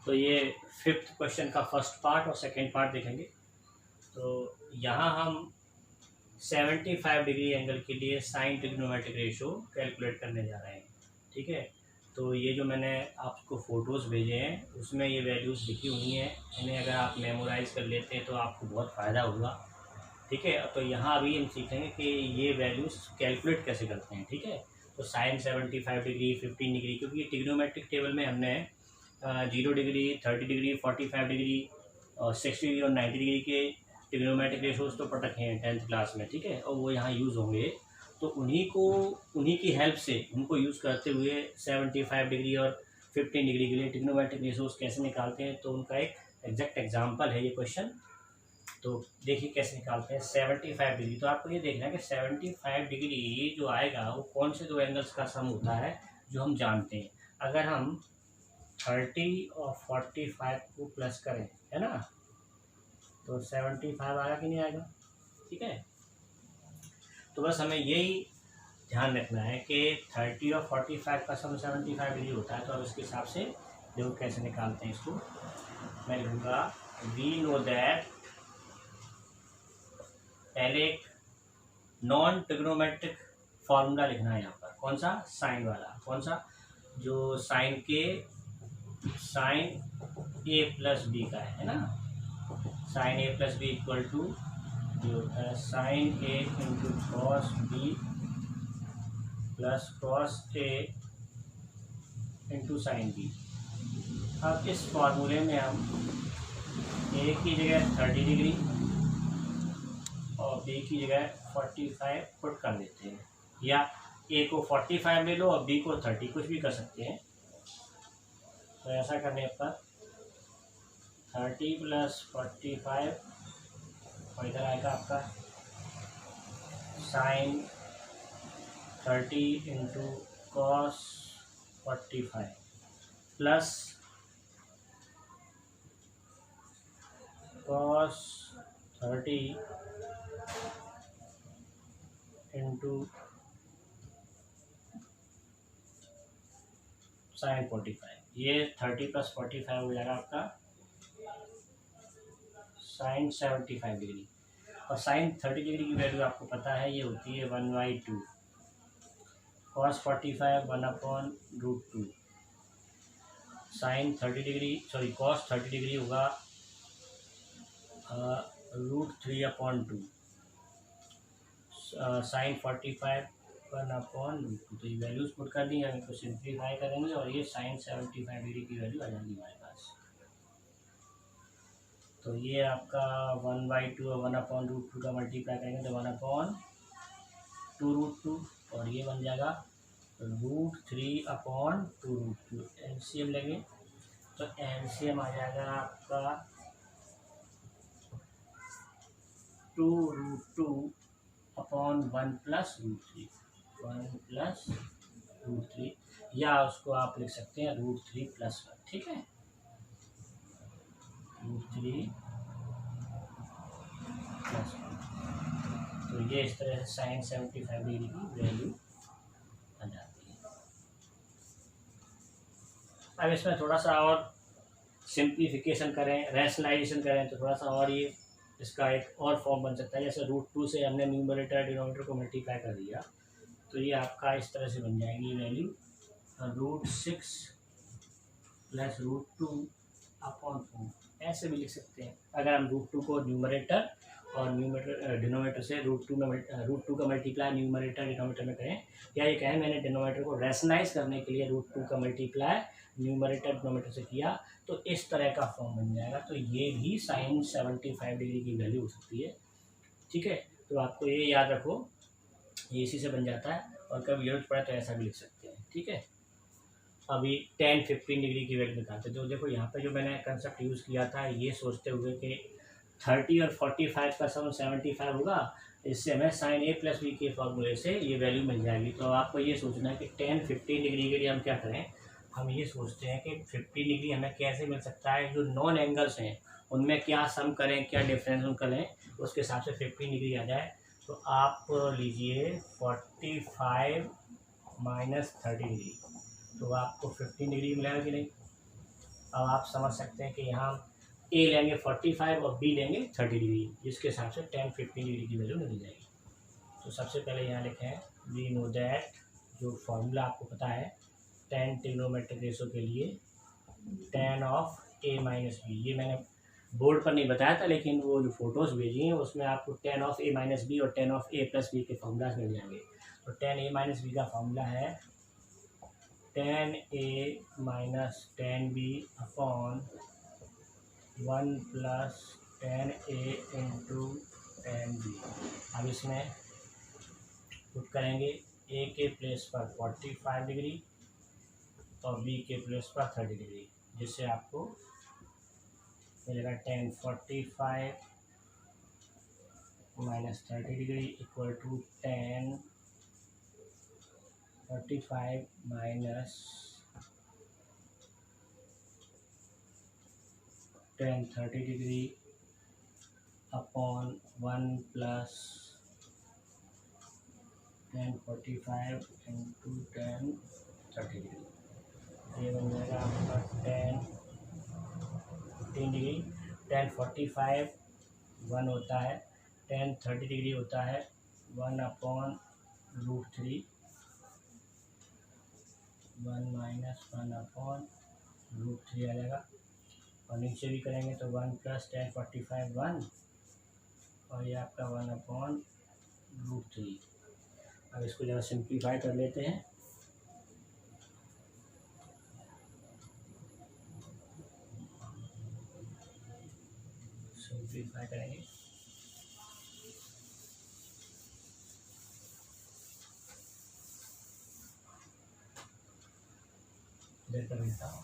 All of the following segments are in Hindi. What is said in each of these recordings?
तो ये फिफ्थ क्वेश्चन का फर्स्ट पार्ट और सेकंड पार्ट देखेंगे। तो यहाँ हम 75 डिग्री एंगल के लिए साइन ट्रिग्नोमेट्रिक रेशो कैलकुलेट करने जा रहे हैं। ठीक है, तो ये जो मैंने आपको फ़ोटोज़ भेजे हैं उसमें ये वैल्यूज़ लिखी हुई हैं, इन्हें अगर आप मेमोराइज़ कर लेते हैं तो आपको बहुत फ़ायदा होगा। ठीक है, तो यहाँ अभी हम सीखेंगे कि ये वैल्यूज़ कैलकुलेट कैसे करते हैं। ठीक है, तो साइन 75 डिग्री, 15 डिग्री, क्योंकि ये ट्रिग्नोमेट्रिक टेबल में हमने 0 डिग्री, 30 डिग्री, 45 डिग्री और 60 डिग्री और 90 डिग्री के ट्रिग्नोमेट्रिक रेशोज़ तो पढ़ रखे हैं 10th क्लास में। ठीक है, और वो यहाँ यूज़ होंगे, तो उन्हीं की हेल्प से उनको यूज़ करते हुए 75 डिग्री और 15 डिग्री के लिए ट्रिग्नोमेट्रिक रेशोज़ कैसे निकालते हैं, तो उनका एक एग्जैक्ट एग्जाम्पल है ये क्वेश्चन। तो देखिए कैसे निकालते हैं 75 डिग्री। तो आपको ये देखना है कि 75 डिग्री जो आएगा वो कौन से दो एंगल्स का सम होता है जो हम जानते हैं। अगर हम 30 और 45 को प्लस करें, है ना, तो 75 आएगा कि नहीं आएगा। ठीक है, तो बस हमें यही ध्यान रखना है कि 30 और 45 का सम 75 डिग्री होता है। तो अब इसके हिसाब से देखो कैसे निकालते हैं इसको। मैं लिखूँगा वी नो दैट, पहले एक नॉन ट्रिग्नोमेट्रिक फॉर्मूला लिखना है यहाँ पर। कौन सा? साइन वाला। कौन सा? जो साइन ए प्लस बी का है ना। Sine A plus B equal to जो होता है sine A into cos B plus cos A into sine B. अब इस फॉर्मूले में हम ए की जगह 30 डिग्री और बी की जगह 45 पुट कर देते हैं, या ए को 45 ले लो और बी को 30, कुछ भी कर सकते हैं। तो ऐसा करने पर 30 प्लस 45 और इधर आएगा आपका sine 30 into cos 45 plus cos 30 into sine 45। ये 30 प्लस 45 हो जाएगा आपका साइन 75 डिग्री। और साइन 30 डिग्री की वैल्यू आपको पता है, ये होती है 1/2। Cos 45 1/√2। Sine 30 degree cos 30 degree होगा √3/2। साइन 45 1/√2। तो ये वैल्यूज पुट कर दी, हम इसको सिंप्लीफाई करेंगे और ये साइन 75 डिग्री की वैल्यू आ जाएगी हमारे पास। तो ये आपका 1/2 और 1/√2 का मल्टीप्लाई करेंगे तो 1/2√2 और ये बन जाएगा √3/2√2। एलसीएम लेंगे तो एलसीएम आ जाएगा आपका 2√2/1 प्लस √3, 1 प्लस √3, या उसको आप लिख सकते हैं √3 + 1। ठीक है, √3 + 1। तो ये इस तरह से साइन 75 डिग्री की वैल्यू आ जाती है। अब इसमें थोड़ा सा और सिंप्लीफिकेशन करें, रैशनलाइजेशन करें तो थोड़ा सा और ये इसका एक और फॉर्म बन सकता है। जैसे √2 से हमने न्यूमरेटर डिनोमिनेटर को मल्टीप्लाई कर दिया, तो ये आपका इस तरह से बन जाएगी वैल्यू √6 + √2/4। ऐसे भी लिख सकते हैं। अगर हम √2 को न्यूमरेटर और डिनोमिनेटर से √2 का मल्टीप्लाई न्यूमरेटर डिनोमिनेटर में करें, या ये कहें मैंने डिनोमिनेटर को रैशनलाइज करने के लिए √2 का मल्टीप्लाई न्यूमरेटर डिनोमिनेटर से किया, तो इस तरह का फॉर्म बन जाएगा। तो ये भी साइन 75 डिग्री की वैल्यू हो सकती है। ठीक है, तो आपको ये याद रखो, ये इसी से बन जाता है, और कभी जरूरत पड़े तो ऐसा भी लिख सकते हैं। ठीक है, अभी 10-15 डिग्री की वैल्यू निकालते हैं। तो देखो यहाँ पे जो मैंने कंसेप्ट यूज़ किया था ये सोचते हुए कि 30 और 45 का सम 75 होगा, इससे हमें साइन ए प्लस बी के फॉर्मूले से ये वैल्यू मिल जाएगी। तो आपको ये सोचना है कि 10-15 डिग्री के लिए हम क्या करें, हम ये सोचते हैं कि 15 डिग्री हमें कैसे मिल सकता है, जो नॉन एंगल्स हैं उनमें क्या सम करें, क्या डिफरेंस करें, उसके हिसाब से 15 डिग्री आ जाए। तो आप लीजिए 45 - 30 डिग्री, तो आपको 15 डिग्री मिलेगा कि नहीं। अब आप समझ सकते हैं कि यहाँ ए लेंगे 45 और बी लेंगे 30 डिग्री, जिसके हिसाब से 10-15 डिग्री की वैल्यू निकल जाएगी। तो सबसे पहले यहाँ लिखें वी नो दैट, जो फॉर्मूला आपको पता है tan ट्रिग्नोमेट्रिक रेशो के लिए tan of a minus B, ये मैंने बोर्ड पर नहीं बताया था लेकिन वो जो फोटोज़ भेजी हैं उसमें आपको tan of a minus B और tan of a plus B के फॉर्मूलाज मिल जाएंगे। तो tan a माइनस बी का फॉर्मूला है tan a minus tan b upon 1 plus tan a into tan b। अब इसमें पुट करेंगे a के प्लेस पर 45 डिग्री और b के प्लेस पर 30 डिग्री, जिससे आपको मिलेगा tan 45 minus 30 degree equal to tan 45 minus tan 30 degree upon 1 plus tan 45 into tan 30 degree. ये बन जाएगा आपका tan 15 डिग्री। tan 45 1 होता है, tan 30 डिग्री होता है 1 अपॉन √3, 1 माइनस 1 अपॉन √3 आ जाएगा। और नीचे भी करेंगे तो 1 प्लस tan 45 1 और ये आपका 1 अपॉन √3। अब इसको ज़रा सिंप्लीफाई कर लेते हैं। सिंप्लीफाई करेंगे इधर कर लेता हूँ।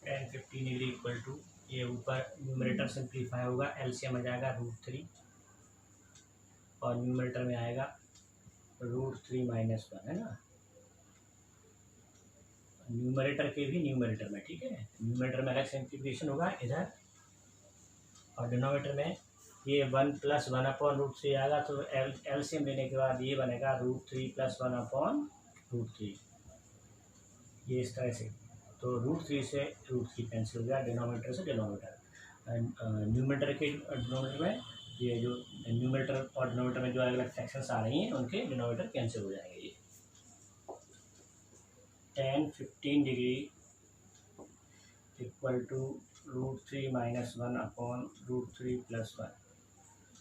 tan 15 डिग्री इक्वल टू, ये ऊपर न्यूमरेटर सिंप्लीफाई होगा, एलसीएम आ जाएगा √3 और न्यूमरेटर में आएगा √3 माइनस 1, है ना, न्यूमरेटर के भी न्यूमरेटर में, ठीक है। न्यूमरेटर में अलग सिंप्लीफिकेशन होगा इधर, और डिनोमिनेटर में ये 1 प्लस 1 अपॉन √3 आएगा। तो एलसीएम लेने के बाद ये बनेगा √3 प्लस 1 अपॉन √3, ये इस तरह से। तो √3 से √3 कैंसिल हो गया, डिनोमिनेटर से डिनोमिनेटर। न्यूमरेटर के डिनोमिनेटर में ये जो न्यूमरेटर और डिनोमिनेटर में जो अलग अलग फ्रैक्शंस आ रही हैं उनके डिनोमिनेटर कैंसिल हो जाएंगे। ये tan 15 degree equal to √3 minus 1 upon √3 plus 1।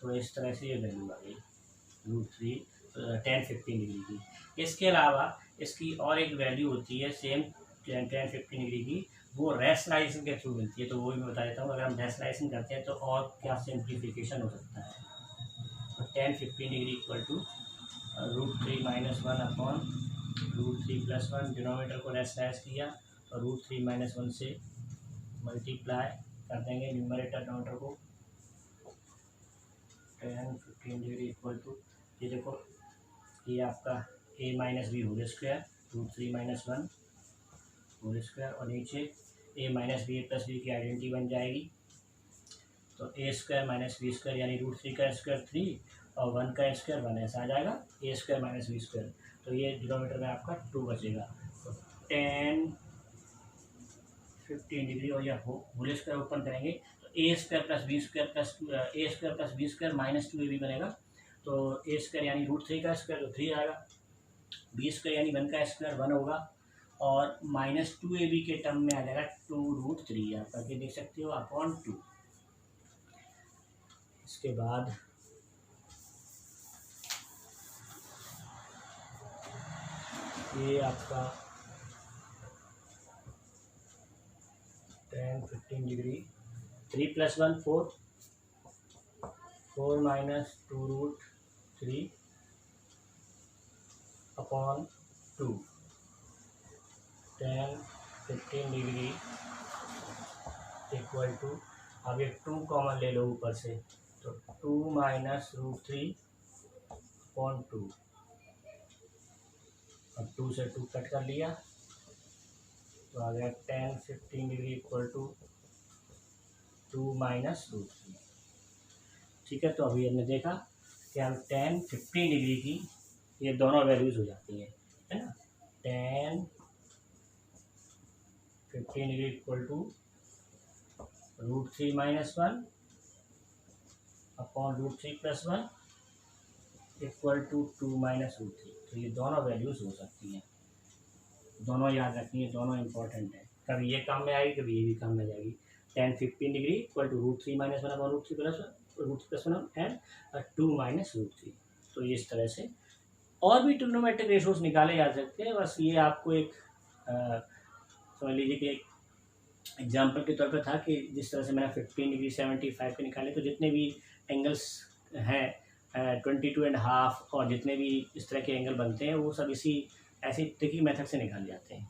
तो इस तरह से ये वैल्यू आ गई √3 tan 15 डिग्री की। इसके अलावा इसकी और एक वैल्यू होती है सेम tan 15 डिग्री की, वो रैशनलाइजेशन के थ्रू मिलती है। तो वो भी मैं बता देता हूँ, अगर हम रैशनलाइजेशन करते हैं तो और क्या सिंप्लीफिकेशन हो सकता है। तो tan 15 degree equal to √3 minus 1 upon √3 plus 1, denominator को रैशनलाइज किया तो √3 माइनस 1 से मल्टीप्लाई कर देंगे न्यूमरेटर डिनोमिनेटर को। tan 15 डिग्री इक्वल टू, ये देखो ये आपका a minus B whole square √3 minus 1 whole square, और नीचे a minus B plus B की आइडेंटिटी बन जाएगी। तो a square minus B square यानी √3 का स्क्वायर 3 और 1 का स्क्वायर 1 ऐसा आ जाएगा, a square minus B square. तो ये डिनोमिनेटर में आपका 2 बचेगा। तो tan 15 डिग्री और या होल स्क्वायर ओपन करेंगे तो a square plus B square plus a square plus B square minus 2ab बनेगा। तो a स्क्वायर यानी √3 का स्क्वायर तो 3 आएगा, बी स्क्वायर यानी 1 का स्क्वायर 1 होगा, और माइनस 2ab के टर्म में आ जाएगा 2√3, आप करके देख सकते हो, अपॉन 2। इसके बाद ये आपका tan 15 degree 3 plus 1 4, 4 minus 2√3 upon 2, tan 15 degree equal to, अब ये 2 कॉमन ले लो ऊपर से, तो 2 माइनस √3 अपॉन 2, अब 2 से 2 कट कर लिया तो आ गया tan 15 degree equal to 2 minus √3। ठीक है, तो अभी हमने देखा कि हम tan 15 डिग्री की ये दोनों वैल्यूज़ हो जाती हैं, है ना। tan 15 degree equal to √3 - 1 upon √3 + 1 equal to 2 - √3। तो ये दोनों वैल्यूज़ हो सकती हैं, दोनों याद रखनी है, दोनों इंपॉर्टेंट है। कभी ये काम में आएगी, कभी ये भी काम में जाएगी। 10-15 degree equal to √3 - 1 upon √3 + 1 and 2 - √3। तो इस तरह से और भी ट्रिग्नोमेट्रिक रेशोज निकाले जा सकते हैं। बस ये आपको एक समझ लीजिए कि एक एग्जाम्पल के तौर पर था कि जिस तरह से मैंने 15 डिग्री 75 के निकाले, तो जितने भी एंगल्स हैं 22.5 और जितने भी इस तरह के एंगल बनते हैं वो सब इसी ऐसी ट्रिकी मेथड से निकाले जाते हैं।